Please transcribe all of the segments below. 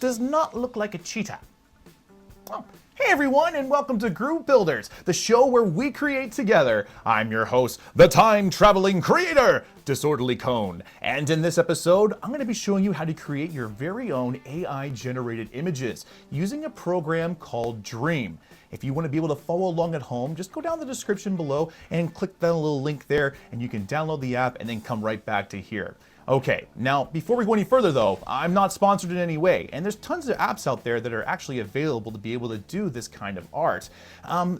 does not look like a cheetah. Oh. Hey everyone, and welcome to Groove Builders, the show where we create together. I'm your host, the time-traveling creator, Disorderly Cone. And in this episode, I'm going to be showing you how to create your very own AI-generated images using a program called Dream. If you want to be able to follow along at home, just go down the description below and click that little link there, and you can download the app and then come right back to here. Okay, now before we go any further though, I'm not sponsored in any way, and there's tons of apps out there that are actually available to be able to do this kind of art.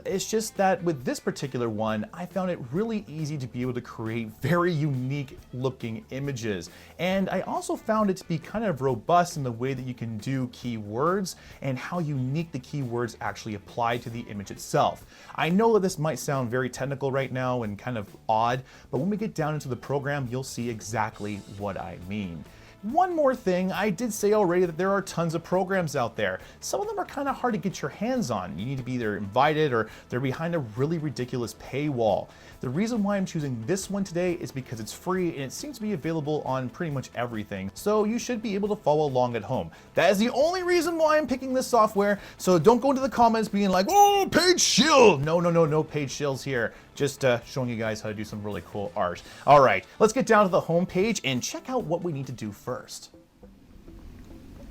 It's just that with this particular one, I found it really easy to be able to create very unique looking images. And I also found it to be kind of robust in the way that you can do keywords and how unique the keywords actually apply to the image itself. I know that this might sound very technical right now and kind of odd, but when we get down into the program, you'll see exactly what I mean. One more thing, I did say already that there are tons of programs out there. Some of them are kind of hard to get your hands on. You need to be either invited or they're behind a really ridiculous paywall. The reason why I'm choosing this one today is because it's free and it seems to be available on pretty much everything. So you should be able to follow along at home. That is the only reason why I'm picking this software. So don't go into the comments being like, oh, paid shill. No paid shills here. Just showing you guys how to do some really cool art. All right, let's get down to the home page and check out what we need to do first.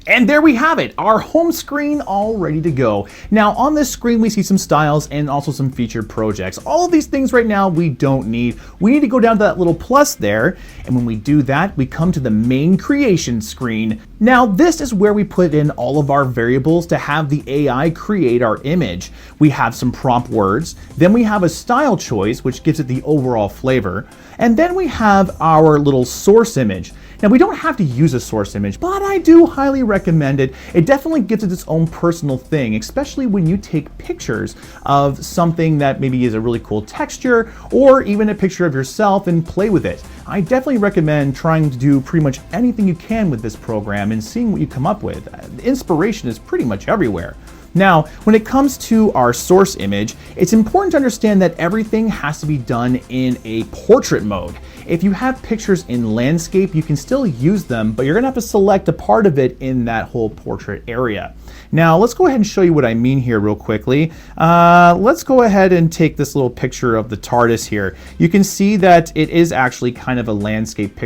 And there we have it, our home screen all ready to go. Now on this screen we see some styles and also some featured projects. All of these things right now we don't need. We need to go down to that little plus there, and when we do that we come to the main creation screen. Now this is where we put in all of our variables to have the AI create our image. We have some prompt words, then we have a style choice which gives it the overall flavor, and then we have our little source image. Now we don't have to use a source image, but I do highly recommend it. It definitely gives it its own personal thing, especially when you take pictures of something that maybe is a really cool texture or even a picture of yourself and play with it. I definitely recommend trying to do pretty much anything you can with this program and seeing what you come up with. The inspiration is pretty much everywhere. Now, when it comes to our source image, it's important to understand that everything has to be done in a portrait mode. If you have pictures in landscape, you can still use them, but you're gonna have to select a part of it in that whole portrait area. Now, let's go ahead and show you what I mean here real quickly. Let's go ahead and take this little picture of the TARDIS here. You can see that it is actually kind of a landscape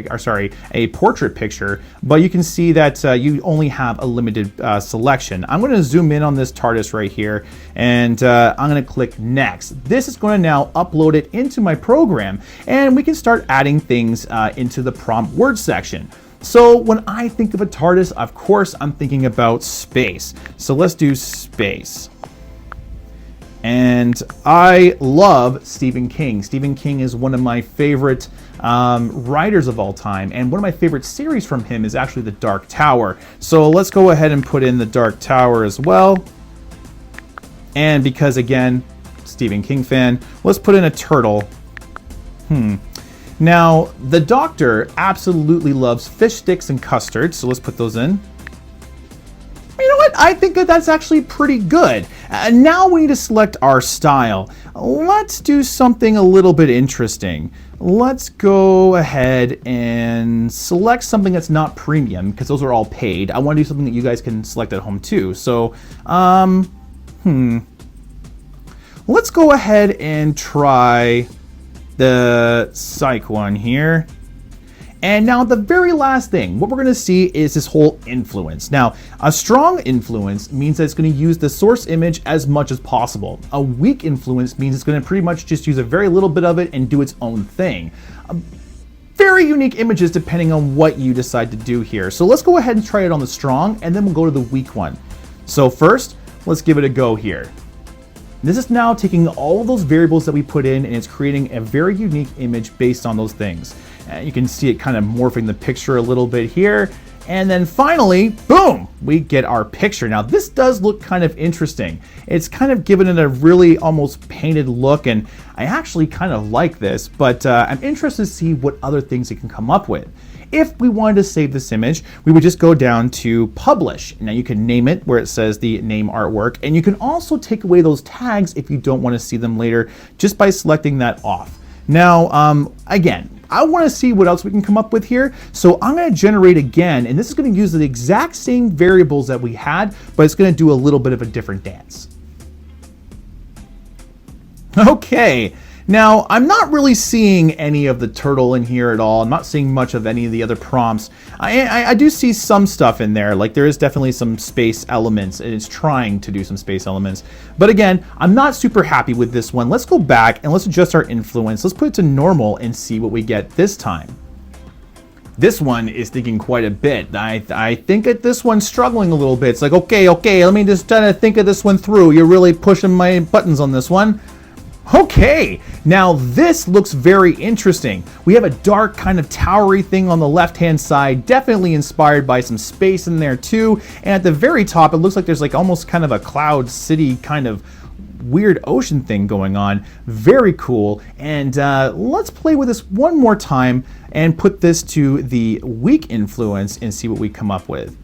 a portrait picture, but you can see that you only have a limited selection. I'm gonna zoom in on this TARDIS right here, and I'm gonna click next. This is gonna now upload it into my program, and we can start adding things into the prompt word section. So when I think of a TARDIS, of course, I'm thinking about space. So let's do space. And I love Stephen King. Stephen King is one of my favorite writers of all time. And one of my favorite series from him is actually The Dark Tower. So let's go ahead and put in The Dark Tower as well. And because, again, Stephen King fan, let's put in a turtle. Now, the Doctor absolutely loves fish sticks and custard, so let's put those in. You know what? I think that that's actually pretty good. Now we need to select our style. Let's do something a little bit interesting. Let's go ahead and select something that's not premium, because those are all paid. I want to do something that you guys can select at home too. So, let's go ahead and try the psych one here. And now the very last thing, what we're gonna see is this whole influence. Now, a strong influence means that it's gonna use the source image as much as possible. A weak influence means it's gonna pretty much just use a very little bit of it and do its own thing. Very unique images depending on what you decide to do here. So let's go ahead and try it on the strong, and then we'll go to the weak one. So first, let's give it a go here. This is now taking all of those variables that we put in, and it's creating a very unique image based on those things. You can see it kind of morphing the picture a little bit here. And then finally, boom, we get our picture. Now this does look kind of interesting. It's kind of given it a really almost painted look, and I actually kind of like this, but I'm interested to see what other things it can come up with. If we wanted to save this image, we would just go down to publish. Now you can name it where it says the name artwork, and you can also take away those tags if you don't want to see them later just by selecting that off. Now, again, I want to see what else we can come up with here. So I'm going to generate again, and this is going to use the exact same variables that we had, but it's going to do a little bit of a different dance. Okay, now I'm not really seeing any of the turtle in here at all. I'm not seeing much of any of the other prompts. I do see some stuff in there, like there is definitely some space elements, and it's trying to do some space elements. But again, I'm not super happy with this one. Let's go back and let's adjust our influence. Let's put it to normal and see what we get this time. This one is thinking quite a bit. I think that this one's struggling a little bit. It's like, okay, let me just try to think of this one through. You're really pushing my buttons on this one. Okay, now this looks very interesting. We have a dark kind of towery thing on the left-hand side, definitely inspired by some space in there too. And at the very top, it looks like there's like almost kind of a cloud city kind of weird ocean thing going on. Very cool. And let's play with this one more time and put this to the weak influence and see what we come up with.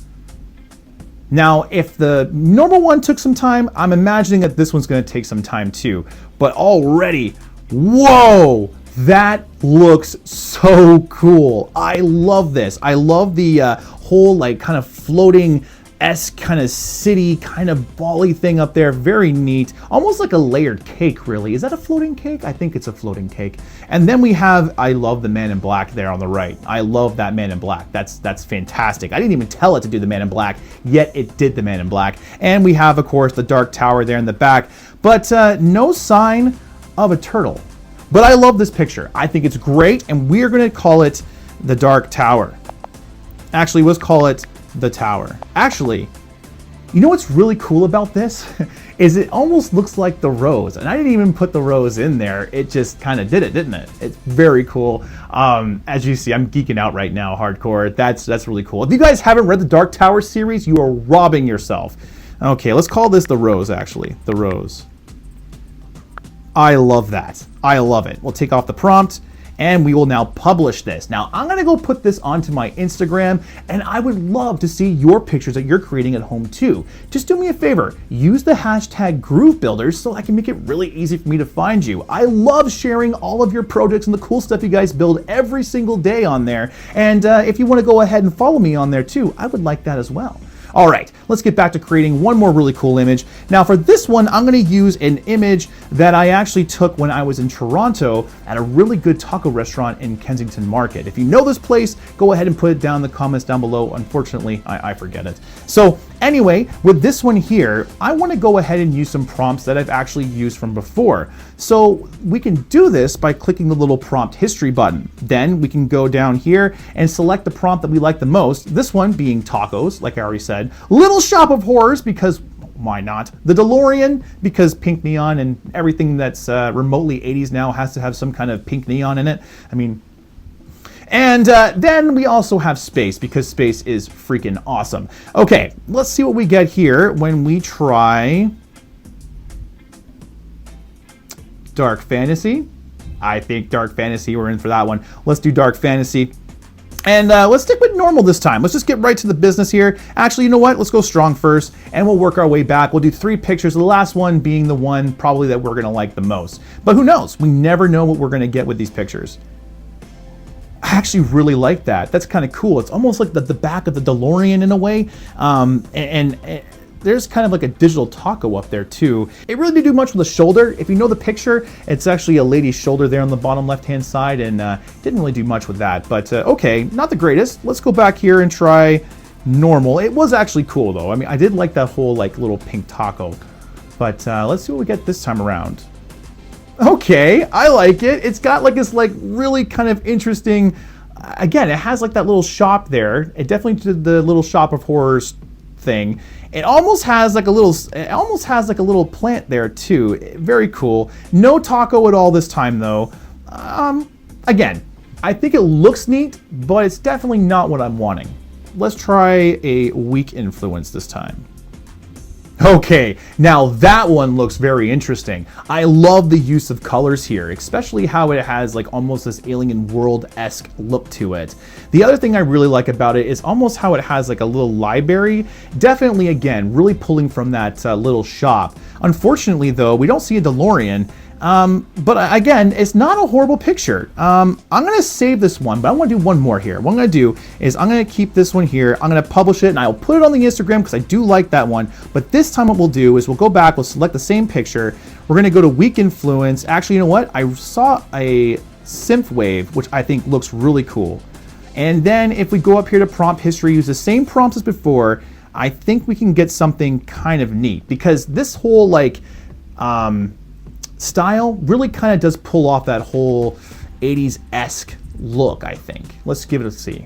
Now, if the normal one took some time, I'm imagining that this one's going to take some time too. But already, whoa, that looks so cool. I love this. I love the whole like kind of floating-esque kind of city kind of ball-y thing up there. Very neat. Almost like a layered cake, really. Is that a floating cake? I think it's a floating cake. And then we have, I love the man in black there on the right. I love that man in black. That's fantastic. I didn't even tell it to do the man in black, yet it did the man in black. And we have, of course, the dark tower there in the back, but no sign of a turtle. But I love this picture. I think it's great, and we're going to call it the dark tower. Actually, let's call it the tower. Actually, you know what's really cool about this? Is it almost looks like the rose, and I didn't even put the rose in there. It just kind of did it, didn't it? It's very cool. As you see, I'm geeking out right now, hardcore. That's really cool. If you guys haven't read the Dark Tower series, you are robbing yourself. Okay, let's call this the rose, actually. The rose. I love that. I love it. We'll take off the prompt, and we will now publish this. Now, I'm gonna go put this onto my Instagram, and I would love to see your pictures that you're creating at home too. Just do me a favor, use the hashtag Groove Builders so I can make it really easy for me to find you. I love sharing all of your projects and the cool stuff you guys build every single day on there. And if you wanna go ahead and follow me on there too, I would like that as well. All right, let's get back to creating one more really cool image. Now for this one, I'm gonna use an image that I actually took when I was in Toronto at a really good taco restaurant in Kensington Market. If you know this place, go ahead and put it down in the comments down below. Unfortunately, I forget it. So anyway, with this one here, I wanna go ahead and use some prompts that I've actually used from before. So we can do this by clicking the little prompt history button. Then we can go down here and select the prompt that we like the most. This one being tacos, like I already said. Little Shop of Horrors, because why not? The DeLorean, because pink neon, and everything that's remotely 80s now has to have some kind of pink neon in it. I mean, and then we also have space, because space is freaking awesome. Okay, let's see what we get here when we try Dark Fantasy. I think Dark Fantasy, we're in for that one. Let's do Dark Fantasy. And let's stick with normal this time. Let's just get right to the business here. Actually, you know what? Let's go strong first, and we'll work our way back. We'll do 3 pictures, the last one being the one probably that we're gonna like the most. But who knows? We never know what we're gonna get with these pictures. I actually really like that. That's kind of cool. It's almost like the back of the DeLorean in a way. And there's kind of like a digital taco up there too. It really didn't do much with the shoulder. If you know the picture, it's actually a lady's shoulder there on the bottom left-hand side, and didn't really do much with that. But okay, not the greatest. Let's go back here and try normal. It was actually cool though. I mean, I did like that whole like little pink taco. But let's see what we get this time around. Okay, I like it. It's got like this like really kind of interesting, again, it has like that little shop there. It definitely did the Little Shop of Horrors thing. It almost has like a little plant there too. Very cool. No taco at all this time though. Again, I think it looks neat, but it's definitely not what I'm wanting. Let's try a weak influence this time. Okay, now that one looks very interesting. I love the use of colors here, especially how it has like almost this alien world-esque look to it. The other thing I really like about it is almost how it has like a little library. Definitely, again, really pulling from that little shop. Unfortunately though, we don't see a DeLorean. But again, it's not a horrible picture. I'm gonna save this one, but I want to do one more here. What I'm gonna do is I'm gonna keep this one here. I'm gonna publish it and I'll put it on the Instagram because I do like that one. But this time what we'll do is we'll go back, we'll select the same picture. We're gonna go to weak influence. Actually, you know what? I saw a synth wave, which I think looks really cool. And then if we go up here to prompt history, use the same prompts as before, I think we can get something kind of neat because this whole like, style really kind of does pull off that whole 80s-esque look, I think. Let's give it a see.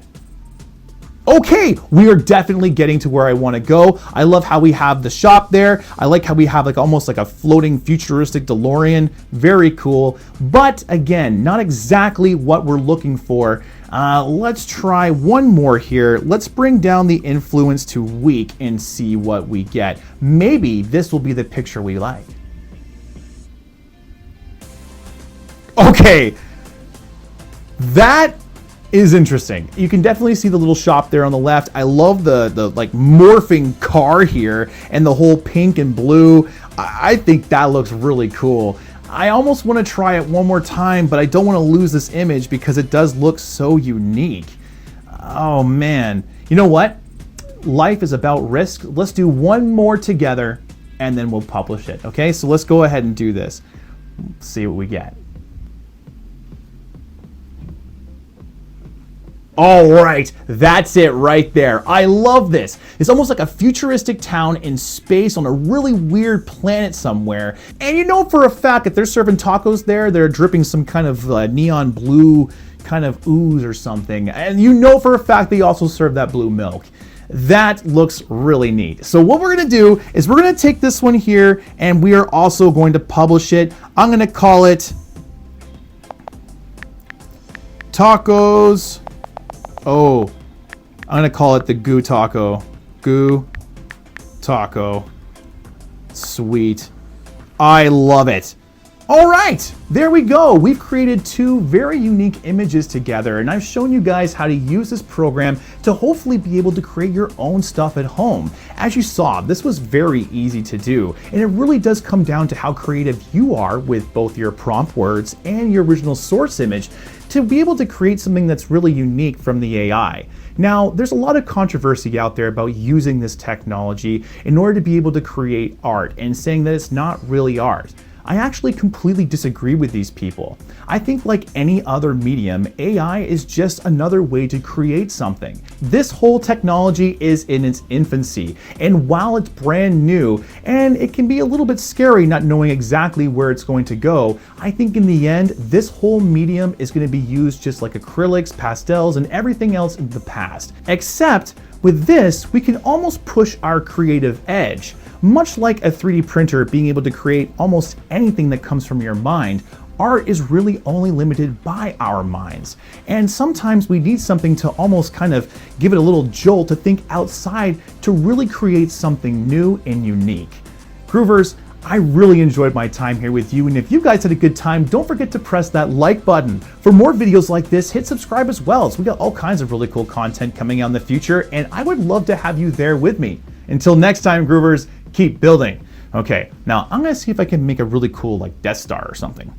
Okay, we are definitely getting to where I want to go. I love how we have the shop there. I like how we have like almost like a floating futuristic DeLorean. Very cool. But again, not exactly what we're looking for. Let's try one more here. Let's bring down the influence to weak and see what we get. Maybe this will be the picture we like. Okay, that is interesting. You can definitely see the little shop there on the left. I love the like morphing car here and the whole pink and blue. I think that looks really cool. I almost want to try it one more time, but I don't want to lose this image because it does look so unique. Oh man, you know what? Life is about risk. Let's do one more together and then we'll publish it. Okay, so let's go ahead and do this. Let's see what we get. All right, that's it right there. I love this. It's almost like a futuristic town in space on a really weird planet somewhere. And you know for a fact that they're serving tacos there, they're dripping some kind of neon blue kind of ooze or something. And you know for a fact they also serve that blue milk. That looks really neat. So what we're gonna do is we're gonna take this one here and we are also going to publish it. I'm gonna call it Tacos. Oh, I'm gonna call it the Goo Taco. Goo Taco. Sweet. I love it. All right, there we go. We've created two very unique images together, and I've shown you guys how to use this program to hopefully be able to create your own stuff at home. As you saw, this was very easy to do, and it really does come down to how creative you are with both your prompt words and your original source image to be able to create something that's really unique from the AI. Now, there's a lot of controversy out there about using this technology in order to be able to create art and saying that it's not really art. I actually completely disagree with these people. I think like any other medium, AI is just another way to create something. This whole technology is in its infancy, and while it's brand new, and it can be a little bit scary not knowing exactly where it's going to go, I think in the end, this whole medium is going to be used just like acrylics, pastels, and everything else in the past. Except with this, we can almost push our creative edge. Much like a 3D printer being able to create almost anything that comes from your mind, art is really only limited by our minds. And sometimes we need something to almost kind of give it a little jolt to think outside to really create something new and unique. Groovers, I really enjoyed my time here with you, and if you guys had a good time, don't forget to press that like button. For more videos like this, hit subscribe as well. So we got all kinds of really cool content coming out in the future, and I would love to have you there with me. Until next time, Groovers, keep building. Okay, now I'm gonna see if I can make a really cool like Death Star or something.